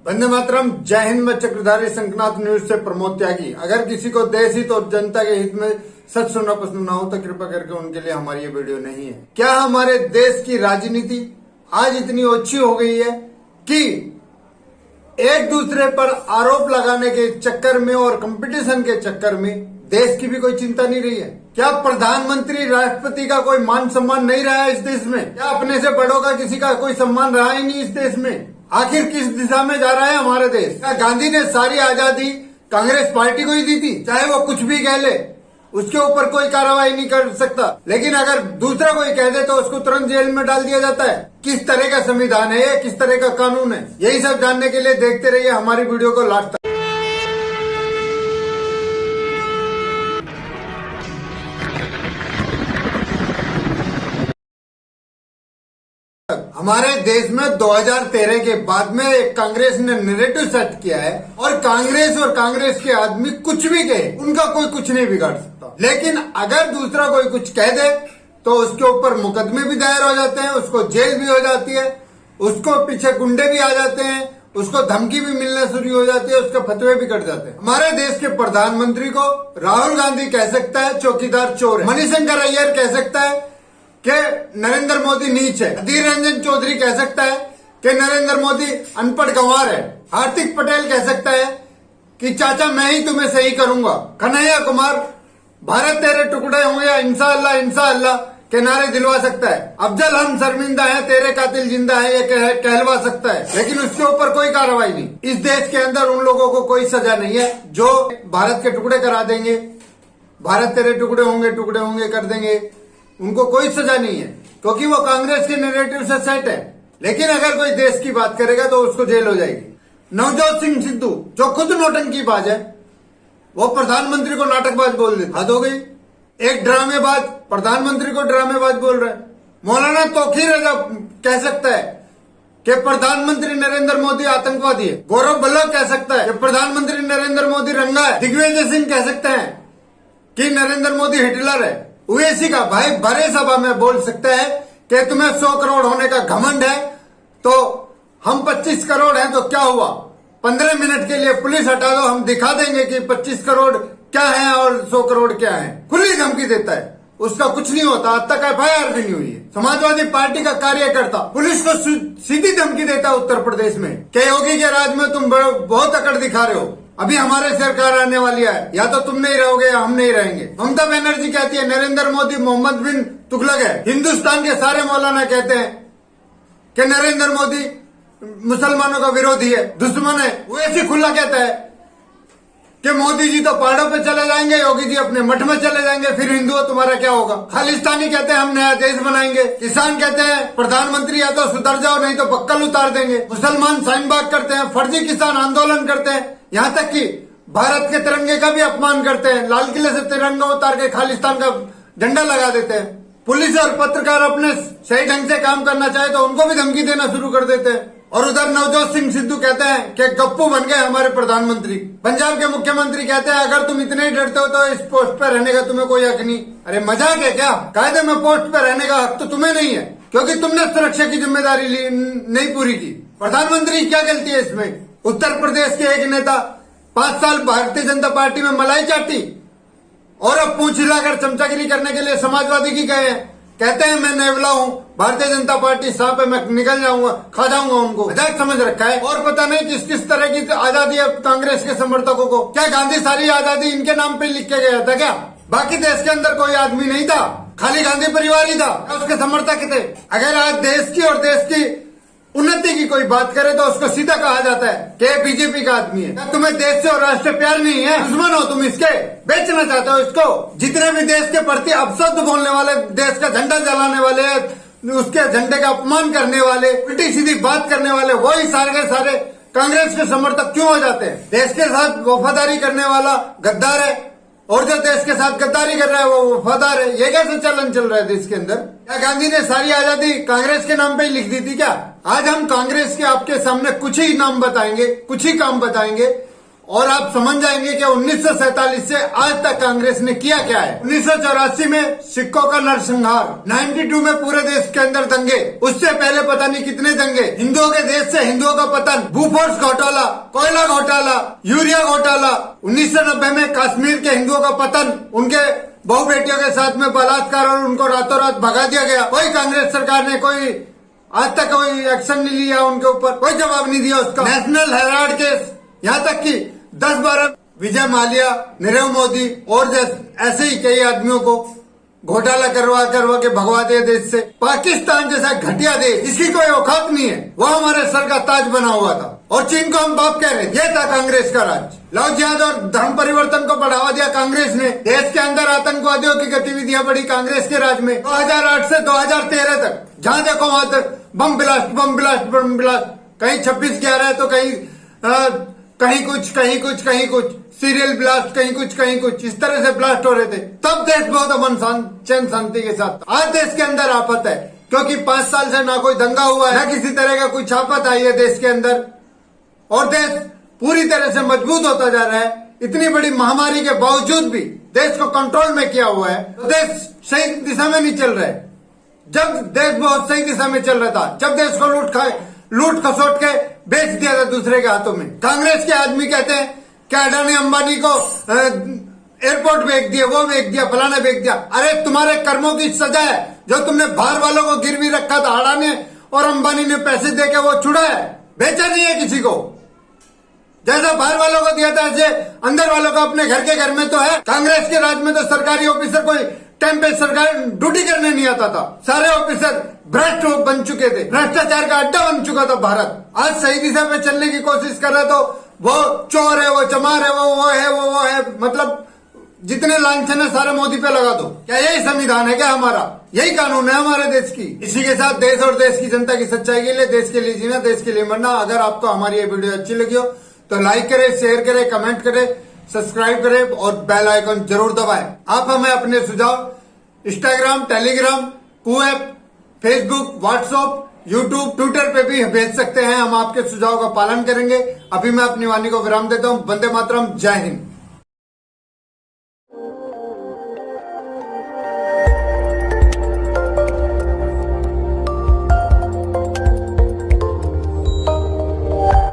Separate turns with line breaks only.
वंदे मातरम। जय हिंद। मैं चक्रधारी शंखनाथ न्यूज से प्रमोद त्यागी। अगर किसी को देश हित और जनता के हित में सच सुनना पसंद ना हो तो कृपया करके उनके लिए हमारी ये वीडियो नहीं है। क्या हमारे देश की राजनीति आज इतनी ओछी हो गई है कि एक दूसरे पर आरोप लगाने के चक्कर में और कंपटीशन के चक्कर में देश की भी कोई चिंता नहीं रही है? क्या प्रधानमंत्री राष्ट्रपति का कोई मान सम्मान नहीं रहा है इस देश में? क्या अपने से बड़ों का किसी का कोई सम्मान रहा ही नहीं इस देश में? आखिर किस दिशा में जा रहा है हमारा देश? क्या गांधी ने सारी आजादी कांग्रेस पार्टी को ही दी थी? चाहे वो कुछ भी कह ले, उसके ऊपर कोई कार्रवाई नहीं कर सकता, लेकिन अगर दूसरा कोई कह दे तो उसको तुरंत जेल में डाल दिया जाता है। किस तरह का संविधान है ये? किस तरह का कानून है? यही सब जानने के लिए देखते रहिए हमारी वीडियो को लास्ट तक। हमारे देश में 2013 के बाद में एक कांग्रेस ने नैरेटिव सेट किया है और कांग्रेस के आदमी कुछ भी कहे उनका कोई कुछ नहीं बिगाड़ सकता। लेकिन अगर दूसरा कोई कुछ कह दे तो उसके ऊपर मुकदमे भी दायर हो जाते हैं, उसको जेल भी हो जाती है, उसको पीछे गुंडे भी आ जाते हैं, उसको धमकी भी मिलना शुरू हो जाती है, उसके फतवे भी कट जाते हैं। हमारे देश के प्रधानमंत्री को राहुल गांधी कह सकता है चौकीदार चोर है, मणिशंकर अय्यर कह सकता है कि नरेंद्र मोदी नीच है, अधीर रंजन चौधरी कह सकता है कि नरेंद्र मोदी अनपढ़ गंवार है, हार्दिक पटेल कह सकता है कि चाचा मैं ही तुम्हें सही करूंगा, कन्हैया कुमार भारत तेरे टुकड़े होंगे इंशाअल्लाह के नारे दिलवा सकता है, अफजल हम शर्मिंदा है तेरे कातिल जिंदा है ये कहलवा सकता है, लेकिन उसके ऊपर कोई कार्रवाई नहीं। इस देश के अंदर उन लोगों को कोई सजा नहीं है जो भारत के टुकड़े करा देंगे, भारत तेरे टुकड़े होंगे कर देंगे, उनको कोई सजा नहीं है क्योंकि वो कांग्रेस के नैरेटिव से सेट है। लेकिन अगर कोई देश की बात करेगा तो उसको जेल हो जाएगी। नवजोत सिंह सिद्धू जो खुद नौटंकीबाज है वो प्रधानमंत्री को नाटकबाज बोल दे, हद हो गई। एक ड्रामेबाज प्रधानमंत्री को ड्रामेबाज बोल रहा है। मौलाना तौकीर रजा कह सकता है कि प्रधानमंत्री नरेंद्र मोदी आतंकवादी है। गौरव बल्लभ कह सकता है कि प्रधानमंत्री नरेंद्र मोदी रंगा है। दिग्विजय सिंह कह सकते हैं कि नरेंद्र मोदी हिटलर है। ओवैसी का भाई भरे सभा में बोल सकता है कि तुम्हें 100 करोड़ होने का घमंड है तो हम 25 करोड़ हैं तो क्या हुआ, 15 मिनट के लिए पुलिस हटा दो, हम दिखा देंगे कि 25 करोड़ क्या है और 100 करोड़ क्या है। खुली धमकी देता है, उसका कुछ नहीं होता, अब तक FIR भी नहीं हुई है। समाजवादी पार्टी का कार्यकर्ता पुलिस को सीधी धमकी देता है उत्तर प्रदेश में कि योगी के राज में तुम बहुत अकड़ दिखा रहे हो, अभी हमारे सरकार आने वाली है, या तो तुम नहीं रहोगे या हम नहीं रहेंगे। ममता बनर्जी कहती है नरेंद्र मोदी मोहम्मद बिन तुगलक है। हिंदुस्तान के सारे मौलाना कहते हैं कि नरेंद्र मोदी मुसलमानों का विरोधी है, दुश्मन है। वो ऐसी खुला कहता है कि मोदी जी तो पहाड़ों पे चले जाएंगे, योगी जी अपने मठ में चले जाएंगे, फिर हिंदुओं तुम्हारा क्या होगा। खालिस्तानी कहते हैं हम नया देश बनाएंगे। किसान कहते हैं प्रधानमंत्री या तो सुधर जाओ नहीं तो बक्कल उतार देंगे। मुसलमान शाहीनबाग करते हैं, फर्जी किसान आंदोलन करते हैं, यहाँ तक कि भारत के तिरंगे का भी अपमान करते हैं, लाल किले से तिरंगा उतार के खालिस्तान का झंडा लगा देते हैं। पुलिस और पत्रकार अपने सही ढंग से काम करना चाहे तो उनको भी धमकी देना शुरू कर देते हैं। और उधर नवजोत सिंह सिद्धू कहते हैं कि गप्पू बन गए हमारे प्रधानमंत्री। पंजाब के मुख्यमंत्री कहते हैं अगर तुम इतने ही डरते हो तो इस पोस्ट पर रहने का तुम्हें कोई हक नहीं। अरे मजाक है क्या? कायदे में पोस्ट पर रहने का हक तो तुम्हें नहीं है क्योंकि तुमने सुरक्षा की जिम्मेदारी नहीं पूरी की। प्रधानमंत्री क्या गलती है इसमें? उत्तर प्रदेश के एक नेता 5 साल भारतीय जनता पार्टी में मलाई चाटी और अब पूंछ हिलाकर चमचागिरी करने के लिए समाजवादी की गए हैं। कहते हैं मैं नेवला हूँ, भारतीय जनता पार्टी सांप है, मैं निकल जाऊंगा, खा जाऊंगा उनको। मजाक समझ रखा है। और पता नहीं किस किस तरह की आजादी है कांग्रेस के समर्थकों को। क्या गांधी सारी आजादी इनके नाम पे लिख के गया था क्या? बाकी देश के अंदर कोई आदमी नहीं था, खाली गांधी परिवार ही था, उसके समर्थक थे। अगर आज देश की और देश की उन्नति की कोई बात करे तो उसको सीधा कहा जाता है कि बीजेपी का आदमी है। तुम्हें देश से और राष्ट्र प्यार नहीं है, दुश्मन हो तुम इसके, बेचना चाहते हो इसको। जितने भी देश के प्रति अपशब्द बोलने वाले, देश का झंडा जलाने वाले, उसके झंडे का अपमान करने वाले, उल्टी सीधी बात करने वाले, वही सारे कांग्रेस के समर्थक क्यों हो जाते हैं? देश के साथ वफादारी करने वाला गद्दार है और जो देश के साथ गद्दारी कर रहा है वो वफादार है। ये कैसे चलन चल रहा है देश के अंदर? क्या गांधी ने सारी आजादी कांग्रेस के नाम पे ही लिख दी थी क्या? आज हम कांग्रेस के आपके सामने कुछ ही नाम बताएंगे, कुछ ही काम बताएंगे और आप समझ जाएंगे कि 1947 से आज तक कांग्रेस ने किया क्या है। 1984 में सिक्कों का नरसंहार, 92 में पूरे देश के अंदर दंगे, उससे पहले पता नहीं कितने दंगे, हिंदुओं के देश से हिंदुओं का पतन, भूफोर्स घोटाला, कोयला घोटाला, यूरिया घोटाला, 1990 में कश्मीर के हिंदुओं का पतन, उनके बहु बेटियों के साथ में बलात्कार और उनको रातों रात भगा दिया गया। कोई कांग्रेस सरकार ने कोई आज तक कोई एक्शन नहीं लिया, उनके ऊपर कोई जवाब नहीं दिया उसका। नेशनल हेराल्ड केस, यहाँ तक कि 10-12 विजय माल्या, नीरव मोदी और ऐसे ही कई आदमियों को घोटाला करवा के भगवा दिया देश से। पाकिस्तान जैसा घटिया देश, इसकी कोई औकात नहीं है, वो हमारे सर का ताज बना हुआ था और चीन को हम बाप कह रहे थे। ये था कांग्रेस का राज। लव जिहाद और धर्म परिवर्तन को बढ़ावा दिया कांग्रेस ने। देश के अंदर आतंकवादियों की गतिविधियां बढ़ी कांग्रेस के राज में। 2008 से 2013 तक जहां देखो वहां तक bomb blast, bomb blast, bomb blast, कहीं 26/11 है तो कहीं कुछ सीरियल ब्लास्ट, कहीं कुछ इस तरह से ब्लास्ट हो रहे थे। तब देश बहुत अमन चैन शांति के साथ। आज देश के अंदर आफत है, क्योंकि 5 साल से ना कोई दंगा हुआ है, ना किसी तरह का कुछ आफत आई है देश के अंदर, और देश पूरी तरह से मजबूत होता जा रहा है। इतनी बड़ी महामारी के बावजूद भी देश को कंट्रोल में किया हुआ है। तो देश सही दिशा में नहीं चल रहा है। जब देश बहुत सही दिशा में चल रहा था, जब देश को लूट खसोट के बेच दिया था दूसरे के हाथों में, कांग्रेस के आदमी कहते हैं कि अडानी अंबानी को एयरपोर्ट बेच दिया, वो बेच दिया, फलाना बेच दिया। अरे तुम्हारे कर्मों की सजा है, जो तुमने बाहर वालों को गिरवी रखा था, अडानी और अंबानी ने पैसे देके वो छुड़ा है, बेचा नहीं है किसी को। जैसा बाहर वालों को दिया था ऐसे अंदर वालों का अपने घर में तो है। कांग्रेस के राज में तो सरकारी ऑफिसर कोई टाइम पे सरकार ड्यूटी करने नहीं आता था। सारे ऑफिसर भ्रष्ट बन चुके थे, भ्रष्टाचार का अड्डा बन चुका था भारत। आज सही दिशा में चलने की कोशिश कर रहा तो वो चोर है, वो चमार है, वो है, मतलब जितने लांछन है सारे मोदी पे लगा दो। क्या यही संविधान है क्या हमारा? यही कानून है हमारे देश की। इसी के साथ देश और देश की जनता की सच्चाई के लिए, देश के लिए जीना, देश के लिए मरना। अगर आपको हमारी ये वीडियो अच्छी लगी हो तो लाइक करें, शेयर करें, कमेंट करें, सब्सक्राइब करें और बेल आइकन जरूर दबाएं। आप हमें अपने सुझाव Instagram, Telegram, Koo app, Facebook, WhatsApp, YouTube, Twitter पे भी भेज सकते हैं। हम आपके सुझाव का पालन करेंगे। अभी मैं अपनी वाणी को विराम देता हूं। वंदे मातरम, जय हिंद।